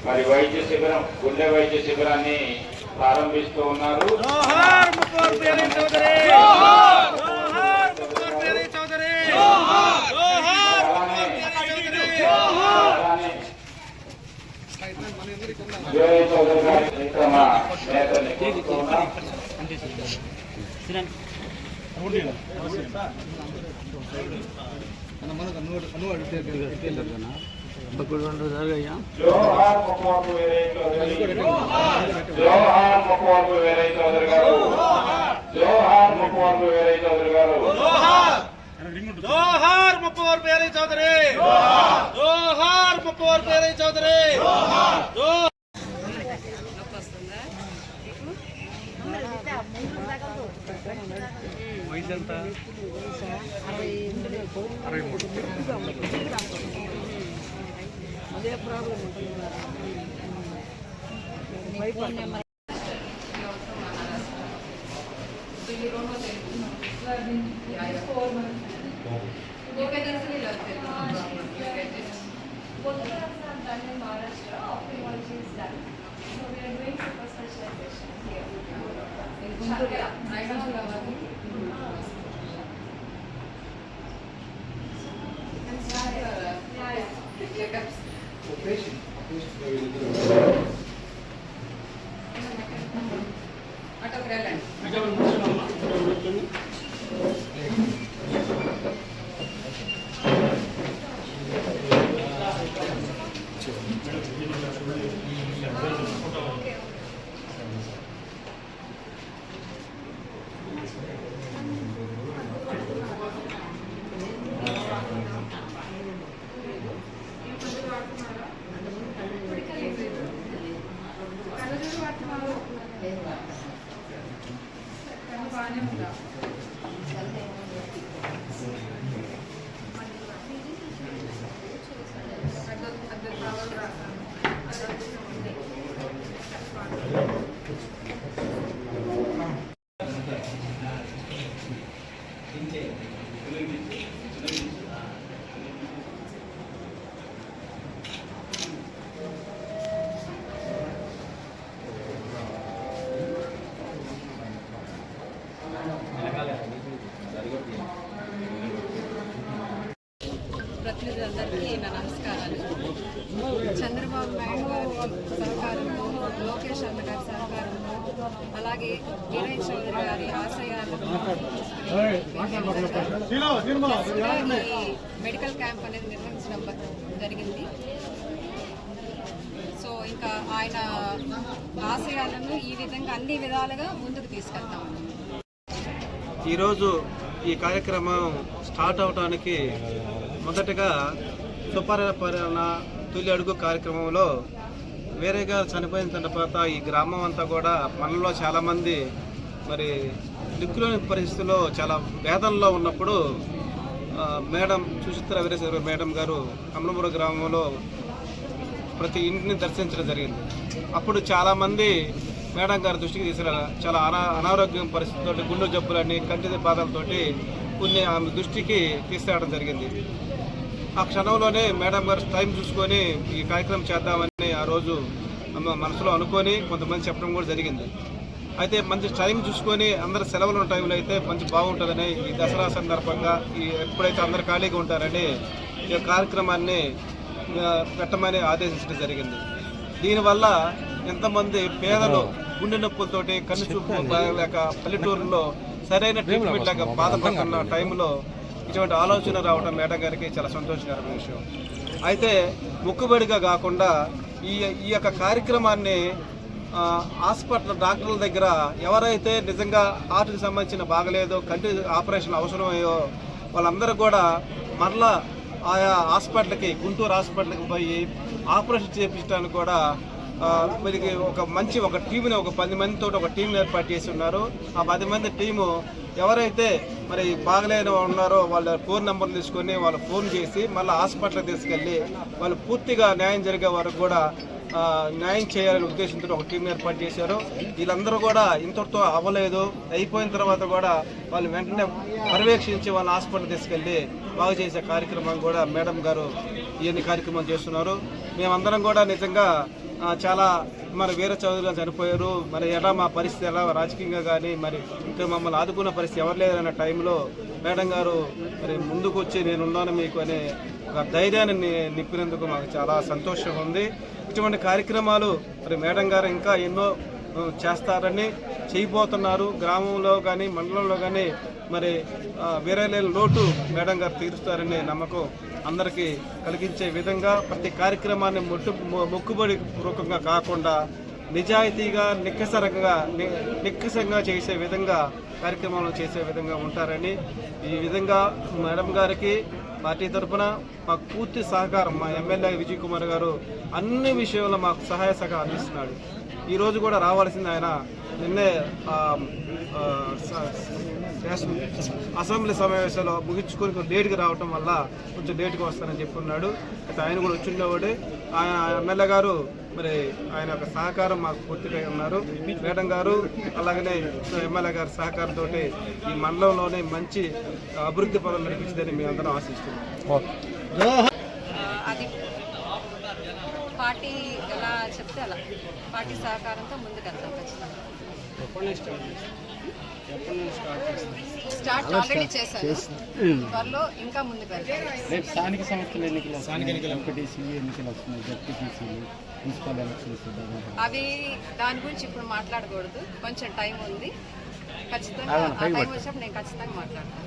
మరి వైద్య శిబిరం గుండె వైద్య శిబిరాన్ని ప్రారంభిస్తూ ఉన్నారు. చౌదరి గారి నేతల్ని జోహార్ ముఖ్యమంత్రి వీరయ్య చౌదరి, జోహార్ ముఖ్యమంత్రి వీరయ్య చౌదరి గారు, జోహార్ ముఖ్యమంత్రి వీరయ్య చౌదరి గారు, జోహార్ ముప్పవర్ వీరయ్య చౌదరి, జోహార్ ముప్పవర్ వీరయ్య చౌదరి. వయసు ఎంత? 63. అదే ప్రాబ్లం ఉంటుంది. ప్రతినిధులందరికీ నా నమస్కారాలు. చంద్రబాబు నాయుడు గారి సహకారంలో, లోకేష్ అన్న గారి సహకారంలో, అలాగే వీరయ్య చౌదరి గారి ఆశయాలను మెడికల్ క్యాంప్ అనేది నిర్వహించడం జరిగింది. సో ఇంకా ఆయన ఆశయాలను ఈ విధంగా అన్ని విధాలుగా ముందుకు తీసుకెళ్తాం. ఈరోజు ఈ కార్యక్రమం స్టార్ట్ అవడానికి మొదటగా సుపరిపాలన తొలి అడుగు కార్యక్రమంలో వీరయ్య గారు చనిపోయిన తర్వాత ఈ గ్రామం అంతా కూడా మనలో చాలామంది మరి దిక్కులోని పరిస్థితుల్లో చాలా వేదనలో ఉన్నప్పుడు మేడం సుచిత్ర వీరేశ్వర మేడం గారు కమలమూరు గ్రామంలో ప్రతి ఇంటిని దర్శించడం జరిగింది. అప్పుడు చాలామంది మేడం గారి దృష్టికి తీసుకురా చాలా అనారోగ్యం పరిస్థితులతో గుండె జబ్బులని కంటి బాధలతోటి కొన్ని ఆమె దృష్టికి తీసుకురావడం జరిగింది. ఆ క్షణంలోనే మేడం గారు టైం చూసుకొని ఈ కార్యక్రమం చేద్దామని ఆ రోజు మనసులో అనుకొని కొంతమంది చెప్పడం కూడా జరిగింది. అయితే మంచి టైం చూసుకొని అందరు సెలవులు ఉన్న టైంలో అయితే మంచి బాగుంటుందని ఈ దసరా సందర్భంగా ఎప్పుడైతే అందరు ఖాళీగా ఉంటారని ఈ కార్యక్రమాన్ని పెట్టమని ఆదేశించడం జరిగింది. దీనివల్ల ఎంతమంది పేదలు గుండె నొప్పులతోటి కన్ను చూపు లేక పల్లెటూరులో సరైన ట్రీట్మెంట్ లేక బాధపడుతున్న టైంలో ఇటువంటి ఆలోచన రావడం మేడం గారికి చాలా సంతోషకరమైన విషయం. అయితే మొక్కుబడిగా కాకుండా ఈ యొక్క కార్యక్రమాన్ని హాస్పిటల్ డాక్టర్ల దగ్గర ఎవరైతే నిజంగా హార్ట్కి సంబంధించిన బాగలేదో కంటి ఆపరేషన్ అవసరమయ్యో వాళ్ళందరూ కూడా మరలా ఆయా హాస్పిటల్కి గుంటూరు హాస్పిటల్కి పోయి ఆపరేషన్ చేయించడానికి కూడా వీరికి ఒక టీంని 10 మందితో ఒక టీం ఏర్పాటు చేసి ఉన్నారు. ఆ 10 మంది టీము ఎవరైతే మరి బాగలేని ఉన్నారో వాళ్ళ ఫోన్ నెంబర్లు తీసుకొని వాళ్ళు ఫోన్ చేసి మళ్ళీ హాస్పిటల్కి తీసుకెళ్ళి వాళ్ళు పూర్తిగా న్యాయం జరిగే వరకు కూడా న్యాయం చేయాలనే ఉద్దేశంతో ఒక టీం ఏర్పాటు చేశారు. వీళ్ళందరూ కూడా ఇంతటితో అవ్వలేదు, అయిపోయిన తర్వాత కూడా వాళ్ళు వెంటనే పర్యవేక్షించి వాళ్ళ హాస్పిటల్ తీసుకెళ్ళి బాగు చేసే కార్యక్రమం కూడా మేడం గారు ఇవన్నీ కార్యక్రమం చేస్తున్నారు. మేమందరం కూడా నిజంగా చాలా మరి వీర చౌదరిగా చనిపోయారు, మరి ఎలా మా పరిస్థితి ఎలా రాజకీయంగా కానీ మరి ఇంకా మమ్మల్ని ఆదుకున్న పరిస్థితి ఎవరు లేదన్న టైంలో మేడం గారు మరి ముందుకు వచ్చి నేనున్నాను మీకు అనే ఒక ధైర్యాన్ని నింపినందుకు మాకు చాలా సంతోషంగా ఉంది. ఇటువంటి కార్యక్రమాలు మరి మేడం గారు ఇంకా ఎన్నో చేస్తారని చేయబోతున్నారు. గ్రామంలో కానీ మండలంలో కానీ మరి వేరే లోటు మేడం గారు తీరుస్తారని నమ్మకం అందరికీ కలిగించే విధంగా ప్రతి కార్యక్రమాన్ని మొక్కుబడి పూర్వకంగా కాకుండా నిజాయితీగా నిక్కసంగా చేసే విధంగా కార్యక్రమాలను చేసే విధంగా ఉంటారని ఈ విధంగా మేడం గారికి పార్టీ తరఫున మాకు పూర్తి సహకారం మా ఎమ్మెల్యే విజయ్ కుమార్ గారు అన్ని విషయంలో మాకు సహాయ సహకారం అందిస్తున్నాడు. ఈరోజు కూడా రావాల్సింది ఆయన నిన్నే అసెంబ్లీ సమావేశాలు ముగించుకొని లేట్గా రావటం వల్ల కొంచెం లేట్గా వస్తానని చెప్పున్నాడు. అయితే ఆయన కూడా వచ్చిండేవాడు. ఆయన ఎమ్మెల్యే గారు మరి ఆయన యొక్క సహకారం మాకు పూర్తిగా ఉన్నారు. మేడం గారు అలాగనే ఎమ్మెల్యే గారి సహకారంతో ఈ మండలంలోనే మంచి అభివృద్ధి పనులు నడిపించిందని మేము అందరం ఆశిస్తున్నాం. అది పార్టీ ఎలా చెప్తే అలా పార్టీ సహకారంతో ముందుకెళ్తాం ఖచ్చితంగా. స్టార్ట్ ఆల్రెడీ చేశాను, త్వరలో ఇంకా ముందుకు వెళ్తాం. రేపు స్థానిక సంస్థల ఎన్నికలు ఎంపీటీసీ ఎన్నికలు వస్తున్నాయి, జడ్పీటీసీలు, మున్సిపల్ ఎలక్షన్స్. అవి దాని గురించి ఇప్పుడు మాట్లాడకూడదు, కొంచెం టైం ఉంది. ఖచ్చితంగా ఆ టైం వచ్చినప్పుడు నేను ఖచ్చితంగా మాట్లాడతాను.